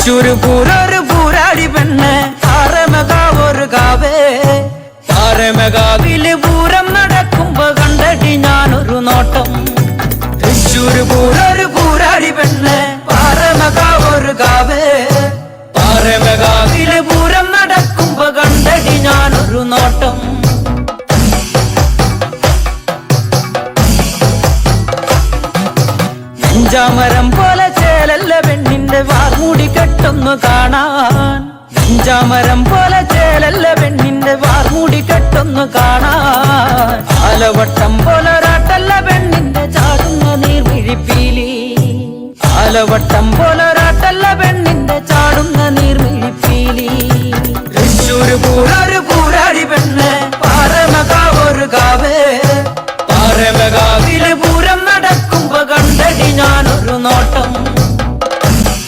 തൃശ്ശൂര് പൂരൊരു പൂരാടി പെണ്ണ് പാറമകാവൊരു കാവേ പാറമകാവില് പൂരം നടക്കുമ്പോ കണ്ടടി ഞാനൊരു നോട്ടം തൃശ്ശൂര് പൂരൊരു പൂരാടി പെണ്ണ് പാറമകാവൊരു കാവേ പാറമകാവില് പൂരം നടക്കുമ്പോ കണ്ടടി ഞാനൊരു നോട്ടം നെഞ്ചാമരം പോലെ ചേലല്ല പെണ്ണിന്റെ വാർമൂടി കെട്ടൊന്നു കാണാൻ നെഞ്ചാമരം പോലെ ചേലല്ല പെണ്ണിന്റെ വാർമൂടി കെട്ടൊന്നു കാണാൻ ആലവട്ടം പോലൊരാട്ടല്ല പെണ്ണിന്റെ ചാടുന്ന നീർമിഴിപ്പീലി ആലവട്ടം പോലൊരാട്ടല്ല പെണ്ണിന്റെ ചാടുന്ന